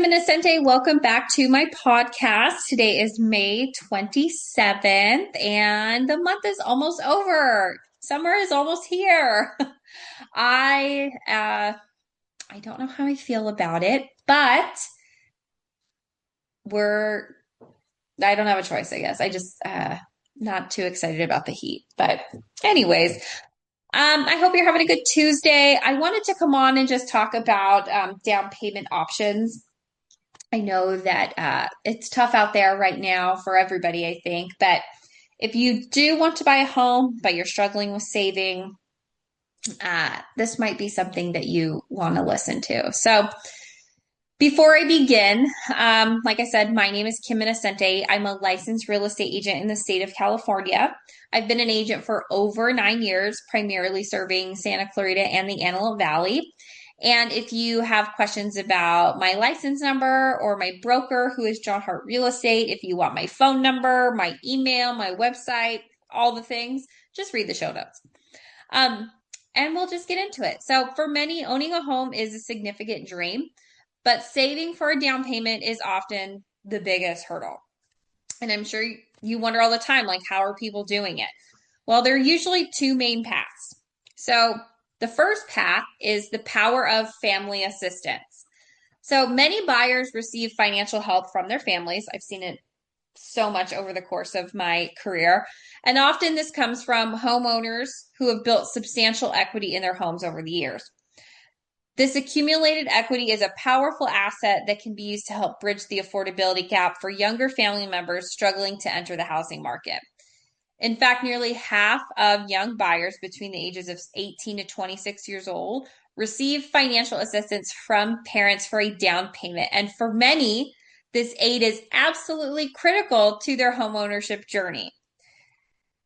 Inocente. Welcome back to my podcast. Today is May 27th, and the month is almost over. Summer is almost here. I I don't know how I feel about it, but we're I don't have a choice, I guess. I just not too excited about the heat. But anyways, I hope you're having a good Tuesday. I wanted to come on and just talk about down payment options. I know that it's tough out there right now for everybody, I think. But if you do want to buy a home, but you're struggling with saving, this might be something that you want to listen to. So before I begin, like I said, my name is Kim Inocente. I'm a licensed real estate agent in the state of California. I've been an agent for over 9 years, primarily serving Santa Clarita and the Antelope Valley. And if you have questions about my license number or my broker, who is JohnHart Real Estate, if you want my phone number, my email, my website, all the things, just read the show notes. And we'll just get into it. So for many, owning a home is a significant dream, but saving for a down payment is often the biggest hurdle. And I'm sure you wonder all the time, like, how are people doing it? Well, there are usually two main paths. So the first path is the power of family assistance. So many buyers receive financial help from their families. I've seen it so much over the course of my career. And often this comes from homeowners who have built substantial equity in their homes over the years. This accumulated equity is a powerful asset that can be used to help bridge the affordability gap for younger family members struggling to enter the housing market. In fact, nearly half of young buyers between the ages of 18 to 26 years old receive financial assistance from parents for a down payment. And for many, this aid is absolutely critical to their homeownership journey.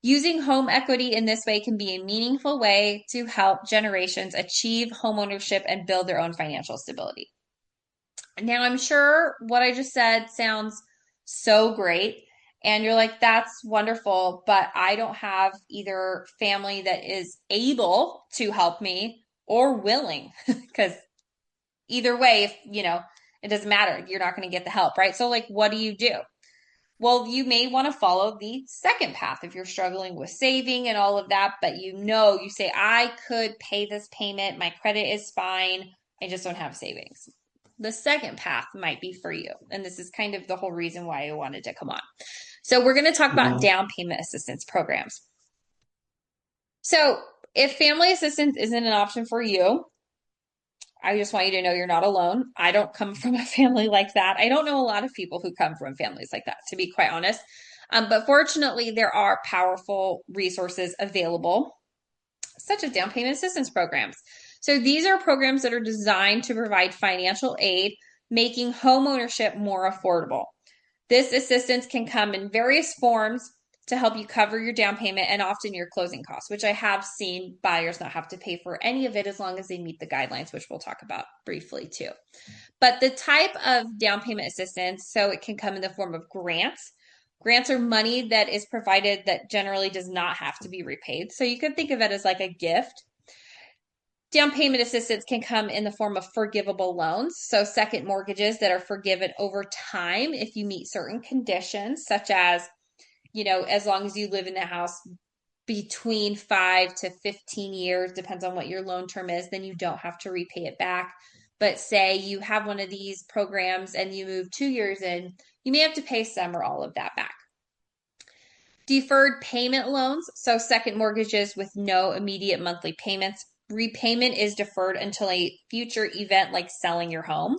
Using home equity in this way can be a meaningful way to help generations achieve homeownership and build their own financial stability. Now, I'm sure what I just said sounds so great. And you're like, that's wonderful, but I don't have either family that is able to help me or willing, because either way, if it doesn't matter, you're not going to get the help, right? So, like, what do you do? Well, you may want to follow the second path if you're struggling with saving and all of that, but you say, I could pay this payment, my credit is fine, I just don't have savings. The second path might be for you. And this is kind of the whole reason why I wanted to come on. So we're going to talk about down payment assistance programs. So if family assistance isn't an option for you, I just want you to know you're not alone. I don't come from a family like that. I don't know a lot of people who come from families like that, to be quite honest. But fortunately, there are powerful resources available, such as down payment assistance programs. So these are programs that are designed to provide financial aid, making home ownership more affordable. This assistance can come in various forms to help you cover your down payment and often your closing costs, which I have seen buyers not have to pay for any of it as long as they meet the guidelines, which we'll talk about briefly too. But the type of down payment assistance, so it can come in the form of grants. Grants are money that is provided that generally does not have to be repaid. So you could think of it as like a gift. Down payment assistance can come in the form of forgivable loans, so second mortgages that are forgiven over time if you meet certain conditions, such as, as long as you live in the house between 5 to 15 years, depends on what your loan term is, then you don't have to repay it back. But say you have one of these programs and you move 2 years in, you may have to pay some or all of that back. Deferred payment loans, so second mortgages with no immediate monthly payments. Repayment is deferred until a future event like selling your home.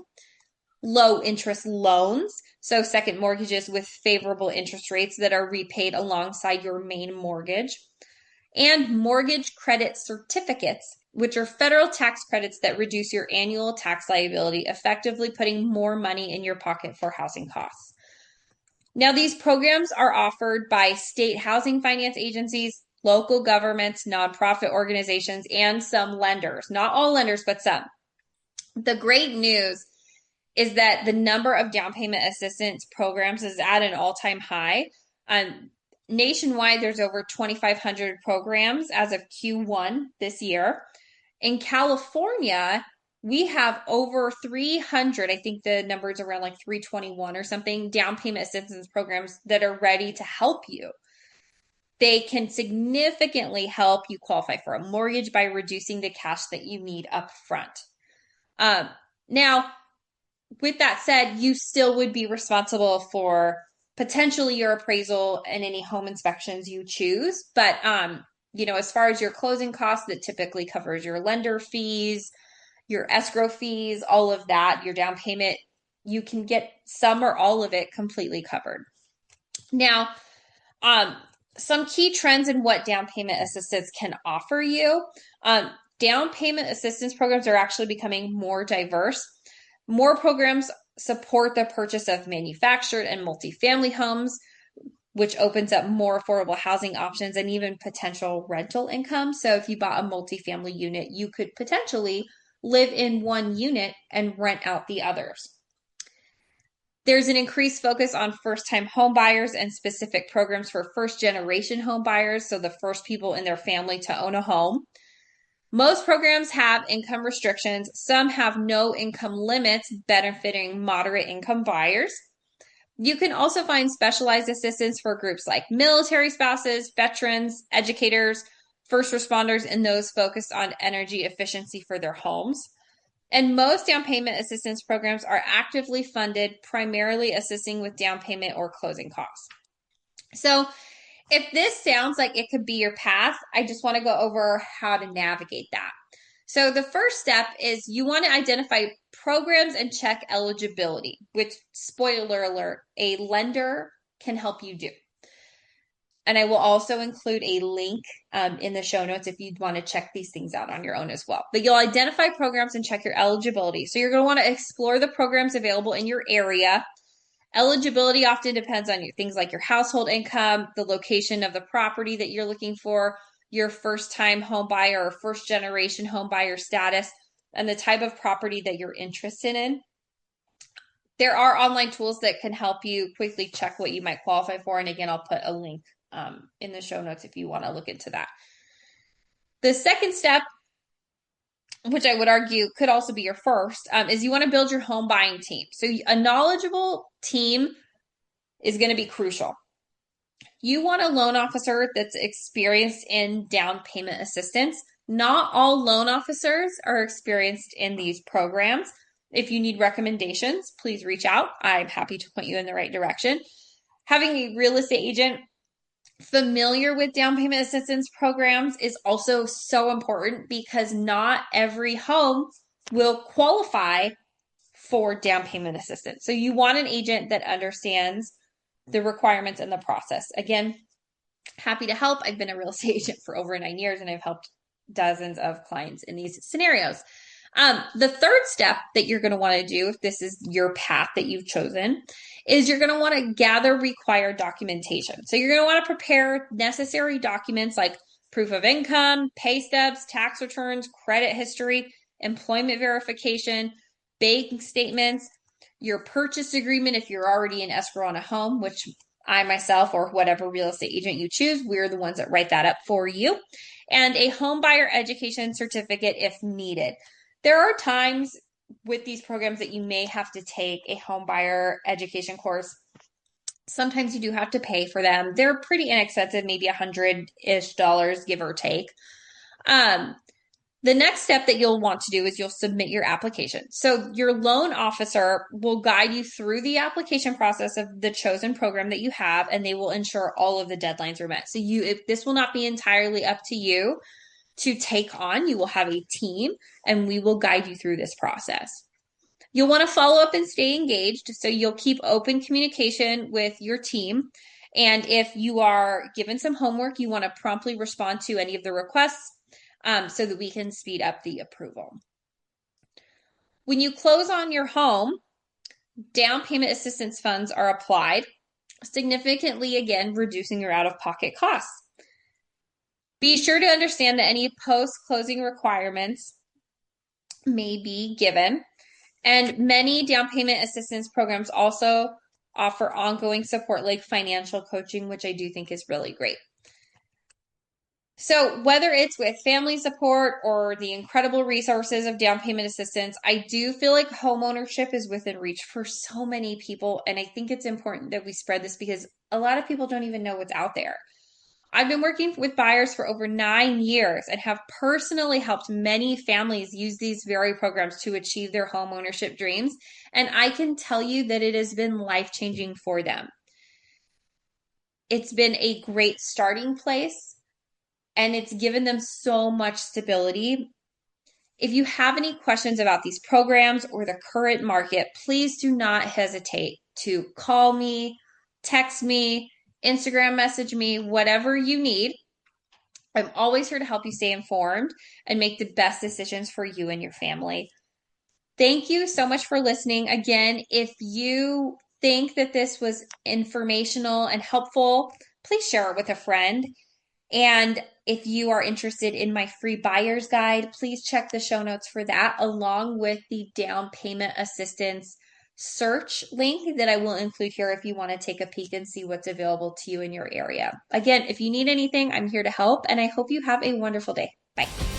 Low interest loans, so second mortgages with favorable interest rates that are repaid alongside your main mortgage. And mortgage credit certificates, which are federal tax credits that reduce your annual tax liability, effectively putting more money in your pocket for housing costs. Now, these programs are offered by state housing finance agencies, local governments, nonprofit organizations, and some lenders. Not all lenders, but some. The great news is that the number of down payment assistance programs is at an all-time high. Nationwide, there's over 2,500 programs as of Q1 this year. In California, we have over 300, I think the number is around like 321 or something, down payment assistance programs that are ready to help you. They can significantly help you qualify for a mortgage by reducing the cash that you need up front. Now, with that said, you still would be responsible for potentially your appraisal and any home inspections you choose. But, as far as your closing costs, that typically covers your lender fees, your escrow fees, all of that, your down payment, you can get some or all of it completely covered. Now, some key trends in what down payment assistance can offer you. Down payment assistance programs are actually becoming more diverse. More programs support the purchase of manufactured and multifamily homes, which opens up more affordable housing options and even potential rental income. So if you bought a multifamily unit, you could potentially live in one unit and rent out the others. There's an increased focus on first-time home buyers and specific programs for first-generation home buyers, so the first people in their family to own a home. Most programs have income restrictions. Some have no income limits, benefiting moderate income buyers. You can also find specialized assistance for groups like military spouses, veterans, educators, first responders, and those focused on energy efficiency for their homes. And most down payment assistance programs are actively funded, primarily assisting with down payment or closing costs. So if this sounds like it could be your path, I just want to go over how to navigate that. So the first step is you want to identify programs and check eligibility, which, spoiler alert, a lender can help you do. And I will also include a link in the show notes if you'd want to check these things out on your own as well. But you'll identify programs and check your eligibility. So you're going to want to explore the programs available in your area. Eligibility often depends on things like your household income, the location of the property that you're looking for, your first-time home buyer or first-generation home buyer status, and the type of property that you're interested in. There are online tools that can help you quickly check what you might qualify for. And again, I'll put a link in the show notes if you want to look into that. The second step, which I would argue could also be your first, is you want to build your home buying team. So a knowledgeable team is going to be crucial. You want a loan officer that's experienced in down payment assistance. Not all loan officers are experienced in these programs. If you need recommendations, please reach out. I'm happy to point you in the right direction. Having a real estate agent familiar with down payment assistance programs is also so important because not every home will qualify for down payment assistance. So you want an agent that understands the requirements and the process. Again, happy to help. I've been a real estate agent for over 9 years and I've helped dozens of clients in these scenarios. The third step that you're going to want to do, if this is your path that you've chosen, is you're going to want to gather required documentation. So you're going to want to prepare necessary documents like proof of income, pay stubs, tax returns, credit history, employment verification, bank statements, your purchase agreement if you're already in escrow on a home, which I myself or whatever real estate agent you choose, we're the ones that write that up for you, and a home buyer education certificate if needed. There are times with these programs that you may have to take a home buyer education course. Sometimes you do have to pay for them. They're pretty inexpensive, maybe $100-ish, give or take. The next step that you'll want to do is you'll submit your application. So your loan officer will guide you through the application process of the chosen program that you have, and they will ensure all of the deadlines are met. So this will not be entirely up to you to take on. You will have a team, and we will guide you through this process. You'll want to follow up and stay engaged. So you'll keep open communication with your team. And if you are given some homework, you want to promptly respond to any of the requests so that we can speed up the approval. When you close on your home, down payment assistance funds are applied, significantly, again, reducing your out-of-pocket costs. Be sure to understand that any post-closing requirements may be given. And many down payment assistance programs also offer ongoing support like financial coaching, which I do think is really great. So, whether it's with family support or the incredible resources of down payment assistance, I do feel like homeownership is within reach for so many people. And I think it's important that we spread this because a lot of people don't even know what's out there. I've been working with buyers for over 9 years and have personally helped many families use these very programs to achieve their home ownership dreams. And I can tell you that it has been life changing for them. It's been a great starting place and it's given them so much stability. If you have any questions about these programs or the current market, please do not hesitate to call me, text me, Instagram message me, whatever you need. I'm always here to help you stay informed and make the best decisions for you and your family. Thank you so much for listening. Again, if you think that this was informational and helpful, please share it with a friend. And if you are interested in my free buyer's guide, please check the show notes for that, along with the down payment assistance search link that I will include here if you want to take a peek and see what's available to you in your area. Again, if you need anything, I'm here to help, and I hope you have a wonderful day. Bye.